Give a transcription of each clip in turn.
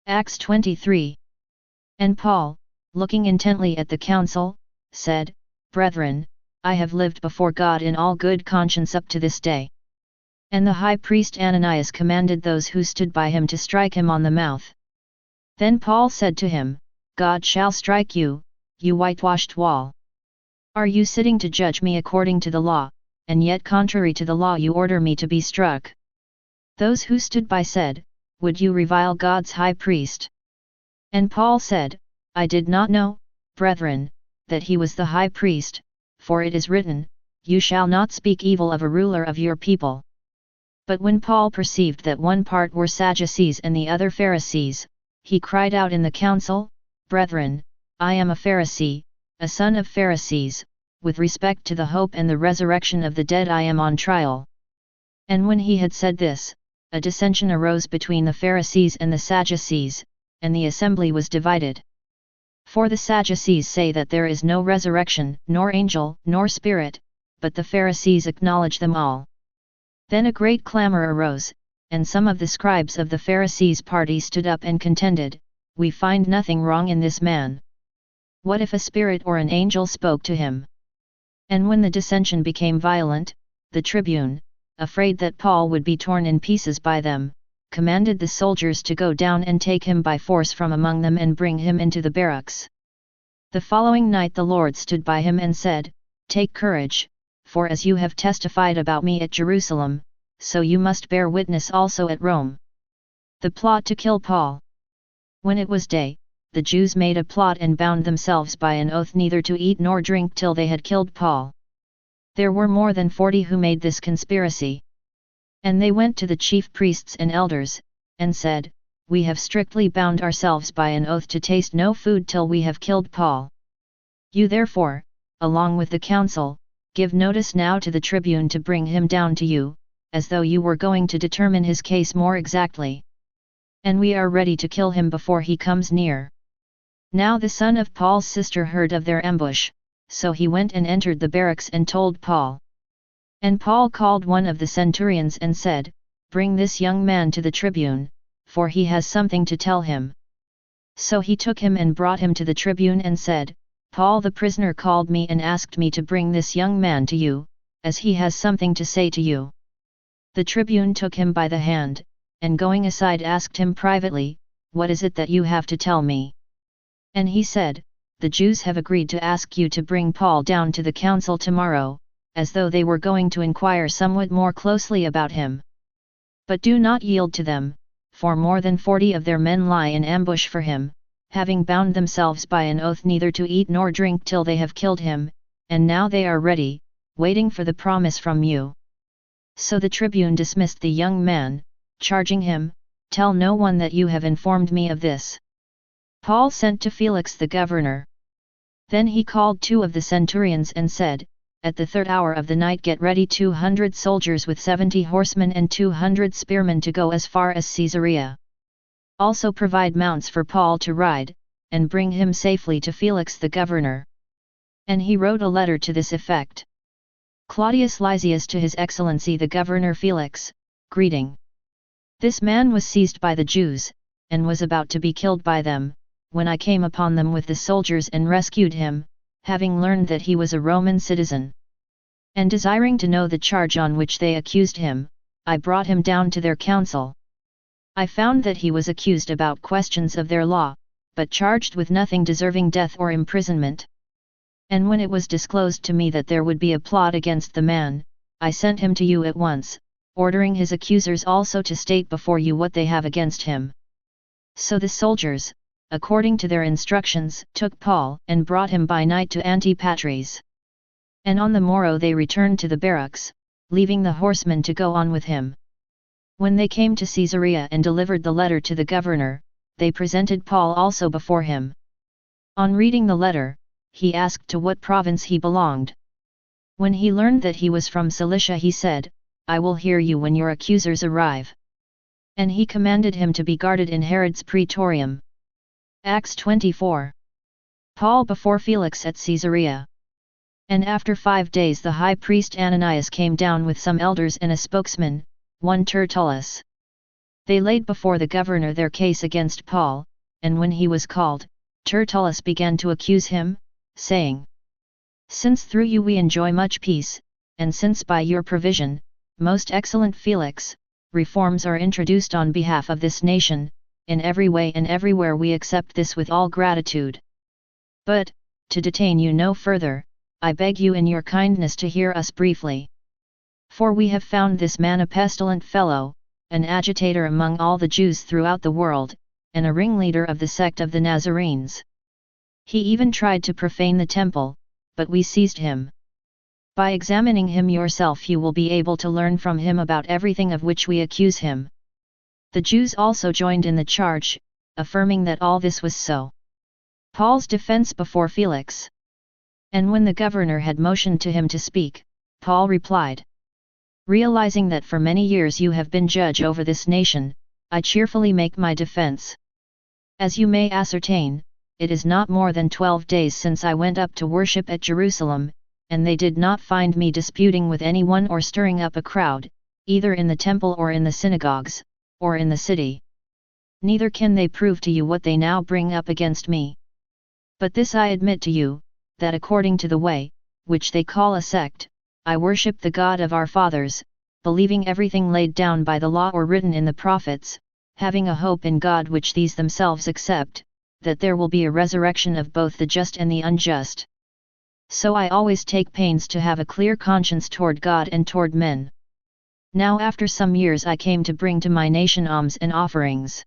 Acts 23. And Paul, looking intently at the council, said, Brethren, I have lived before God in all good conscience up to this day. And the high priest Ananias commanded those who stood by him to strike him on the mouth. Then Paul said to him, God shall strike you, you whitewashed wall. Are you sitting to judge me according to the law, and yet contrary to the law you order me to be struck? Those who stood by said, Would you revile God's high priest? And Paul said, I did not know, brethren, that he was the high priest, for it is written, You shall not speak evil of a ruler of your people. But when Paul perceived that one part were Sadducees and the other Pharisees, he cried out in the council, Brethren, I am a Pharisee, a son of Pharisees, with respect to the hope and the resurrection of the dead I am on trial. And when he had said this, a dissension arose between the Pharisees and the Sadducees, and the assembly was divided. For the Sadducees say that there is no resurrection, nor angel, nor spirit, but the Pharisees acknowledge them all. Then a great clamor arose, and some of the scribes of the Pharisees' party stood up and contended, We find nothing wrong in this man. What if a spirit or an angel spoke to him? And when the dissension became violent, the tribune, afraid that Paul would be torn in pieces by them, commanded the soldiers to go down and take him by force from among them and bring him into the barracks. The following night the Lord stood by him and said, Take courage, for as you have testified about me at Jerusalem, so you must bear witness also at Rome. The plot to kill Paul. When it was day, the Jews made a plot and bound themselves by an oath neither to eat nor drink till they had killed Paul. There were more than 40 who made this conspiracy. And they went to the chief priests and elders, and said, We have strictly bound ourselves by an oath to taste no food till we have killed Paul. You therefore, along with the council, give notice now to the tribune to bring him down to you, as though you were going to determine his case more exactly. And we are ready to kill him before he comes near. Now the son of Paul's sister heard of their ambush, so he went and entered the barracks and told Paul. And Paul called one of the centurions and said, Bring this young man to the tribune, for he has something to tell him. So he took him and brought him to the tribune and said, Paul the prisoner called me and asked me to bring this young man to you, as he has something to say to you. The tribune took him by the hand, and going aside asked him privately, What is it that you have to tell me? And he said, The Jews have agreed to ask you to bring Paul down to the council tomorrow, as though they were going to inquire somewhat more closely about him. But do not yield to them, for more than 40 of their men lie in ambush for him, having bound themselves by an oath neither to eat nor drink till they have killed him, and now they are ready, waiting for the promise from you. So the tribune dismissed the young man, charging him, Tell no one that you have informed me of this. Paul sent to Felix the governor. Then he called 2 of the centurions and said, At the 3rd hour of the night get ready 200 soldiers with 70 horsemen and 200 spearmen to go as far as Caesarea. Also provide mounts for Paul to ride, and bring him safely to Felix the governor. And he wrote a letter to this effect. Claudius Lysias to His Excellency the Governor Felix, greeting. This man was seized by the Jews, and was about to be killed by them, when I came upon them with the soldiers and rescued him, having learned that he was a Roman citizen. And desiring to know the charge on which they accused him, I brought him down to their council. I found that he was accused about questions of their law, but charged with nothing deserving death or imprisonment. And when it was disclosed to me that there would be a plot against the man, I sent him to you at once, ordering his accusers also to state before you what they have against him. So the soldiers, according to their instructions, took Paul and brought him by night to Antipatris. And on the morrow they returned to the barracks, leaving the horsemen to go on with him. When they came to Caesarea and delivered the letter to the governor, they presented Paul also before him. On reading the letter, he asked to what province he belonged. When he learned that he was from Cilicia he said, I will hear you when your accusers arrive. And he commanded him to be guarded in Herod's praetorium. Acts 24. Paul before Felix at Caesarea. And after 5 days the high priest Ananias came down with some elders and a spokesman, one Tertullus. They laid before the governor their case against Paul, and when he was called, Tertullus began to accuse him, saying, "Since through you we enjoy much peace, and since by your provision, most excellent Felix, reforms are introduced on behalf of this nation, in every way and everywhere we accept this with all gratitude. But, to detain you no further, I beg you in your kindness to hear us briefly. For we have found this man a pestilent fellow, an agitator among all the Jews throughout the world, and a ringleader of the sect of the Nazarenes. He even tried to profane the temple, but we seized him. By examining him yourself you will be able to learn from him about everything of which we accuse him." The Jews also joined in the charge, affirming that all this was so. Paul's defense before Felix. And when the governor had motioned to him to speak, Paul replied, "Realizing that for many years you have been judge over this nation, I cheerfully make my defense. As you may ascertain, it is not more than 12 days since I went up to worship at Jerusalem, and they did not find me disputing with anyone or stirring up a crowd, either in the temple or in the synagogues, or in the city. Neither can they prove to you what they now bring up against me. But this I admit to you, that according to the way, which they call a sect, I worship the God of our fathers, believing everything laid down by the law or written in the prophets, having a hope in God which these themselves accept, that there will be a resurrection of both the just and the unjust. So I always take pains to have a clear conscience toward God and toward men. Now after some years I came to bring to my nation alms and offerings.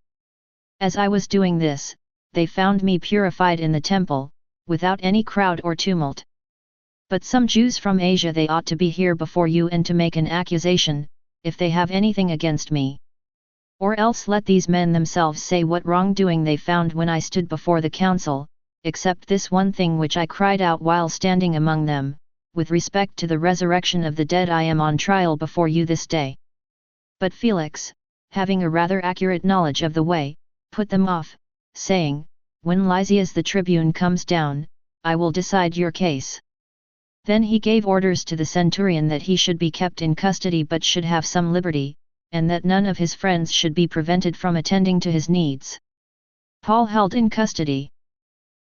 As I was doing this, they found me purified in the temple, without any crowd or tumult. But some Jews from Asia they ought to be here before you and to make an accusation, if they have anything against me. Or else let these men themselves say what wrongdoing they found when I stood before the council, except this one thing which I cried out while standing among them, with respect to the resurrection of the dead I am on trial before you this day." But Felix, having a rather accurate knowledge of the way, put them off, saying, "When Lysias the tribune comes down, I will decide your case." Then he gave orders to the centurion that he should be kept in custody but should have some liberty, and that none of his friends should be prevented from attending to his needs. Paul held in custody.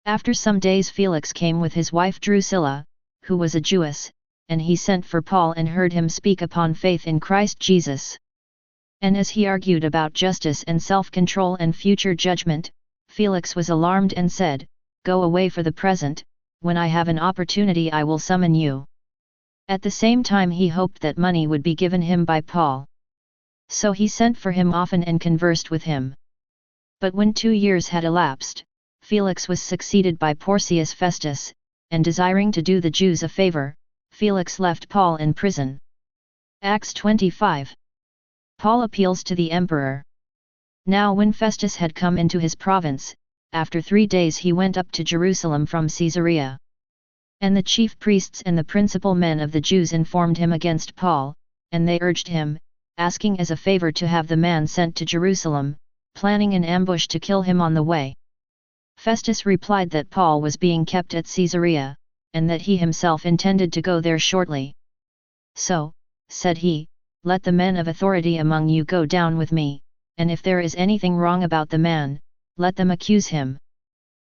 After some days Felix came with his wife Drusilla, who was a Jewess, and he sent for Paul and heard him speak upon faith in Christ Jesus. And as he argued about justice and self-control and future judgment, Felix was alarmed and said, "Go away for the present, when I have an opportunity I will summon you." At the same time he hoped that money would be given him by Paul. So he sent for him often and conversed with him. But when 2 years had elapsed, Felix was succeeded by Porcius Festus, and desiring to do the Jews a favor, Felix left Paul in prison. Acts 25. Paul appeals to the emperor. Now when Festus had come into his province, after 3 days he went up to Jerusalem from Caesarea. And the chief priests and the principal men of the Jews informed him against Paul, and they urged him, asking as a favor to have the man sent to Jerusalem, planning an ambush to kill him on the way. Festus replied that Paul was being kept at Caesarea, and that he himself intended to go there shortly. "So," said he, "let the men of authority among you go down with me, and if there is anything wrong about the man, let them accuse him."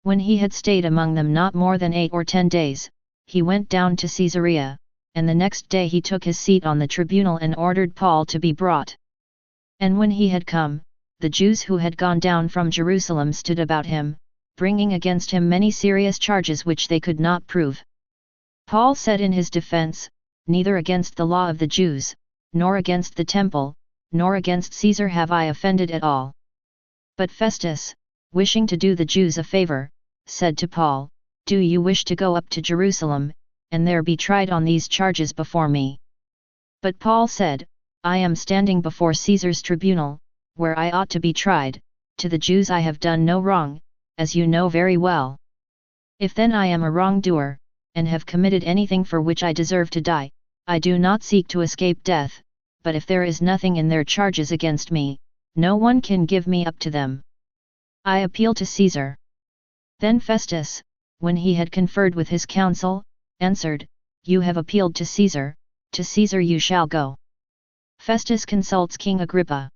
When he had stayed among them not more than 8 or 10 days, he went down to Caesarea, and the next day he took his seat on the tribunal and ordered Paul to be brought. And when he had come, the Jews who had gone down from Jerusalem stood about him, bringing against him many serious charges which they could not prove. Paul said in his defense, "Neither against the law of the Jews, nor against the temple, nor against Caesar have I offended at all." But Festus, wishing to do the Jews a favor, said to Paul, "Do you wish to go up to Jerusalem, and there be tried on these charges before me?" But Paul said, "I am standing before Caesar's tribunal, where I ought to be tried. To the Jews I have done no wrong, as you know very well. If then I am a wrongdoer, and have committed anything for which I deserve to die, I do not seek to escape death, but if there is nothing in their charges against me, no one can give me up to them. I appeal to Caesar." Then Festus, when he had conferred with his council, answered, "You have appealed to Caesar you shall go." Festus consults King Agrippa.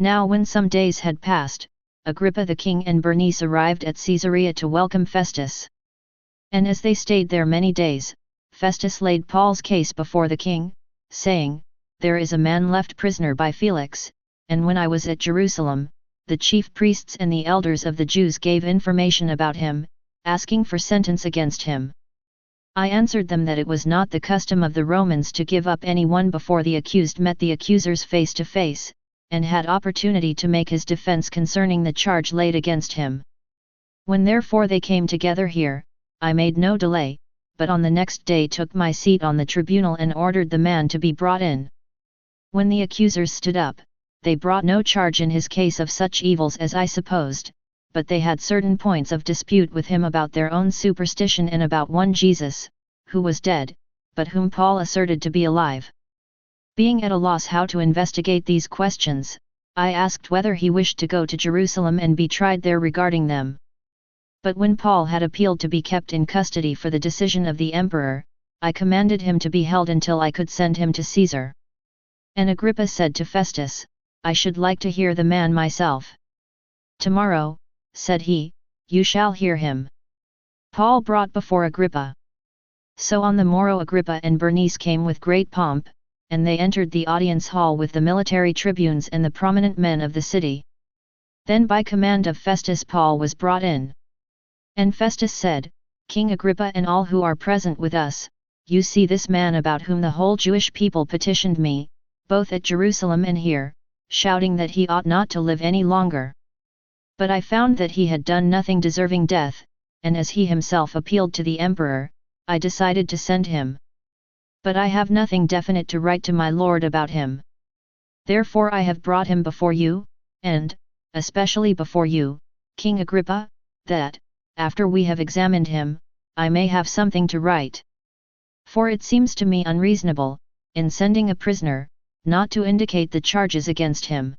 Now when some days had passed, Agrippa the king and Bernice arrived at Caesarea to welcome Festus. And as they stayed there many days, Festus laid Paul's case before the king, saying, "There is a man left prisoner by Felix, and when I was at Jerusalem, the chief priests and the elders of the Jews gave information about him, asking for sentence against him. I answered them that it was not the custom of the Romans to give up anyone before the accused met the accusers face to face, and had opportunity to make his defense concerning the charge laid against him. When therefore they came together here, I made no delay, but on the next day took my seat on the tribunal and ordered the man to be brought in. When the accusers stood up, they brought no charge in his case of such evils as I supposed, but they had certain points of dispute with him about their own superstition and about one Jesus, who was dead, but whom Paul asserted to be alive. Being at a loss how to investigate these questions, I asked whether he wished to go to Jerusalem and be tried there regarding them. But when Paul had appealed to be kept in custody for the decision of the emperor, I commanded him to be held until I could send him to Caesar." And Agrippa said to Festus, "I should like to hear the man myself." "Tomorrow," said he, "you shall hear him." Paul brought before Agrippa. So on the morrow Agrippa and Bernice came with great pomp, and they entered the audience hall with the military tribunes and the prominent men of the city. Then by command of Festus Paul was brought in. And Festus said, "King Agrippa and all who are present with us, you see this man about whom the whole Jewish people petitioned me, both at Jerusalem and here, shouting that he ought not to live any longer. But I found that he had done nothing deserving death, and as he himself appealed to the emperor, I decided to send him. But I have nothing definite to write to my lord about him. Therefore I have brought him before you, and, especially before you, King Agrippa, that, after we have examined him, I may have something to write. For it seems to me unreasonable, in sending a prisoner, not to indicate the charges against him.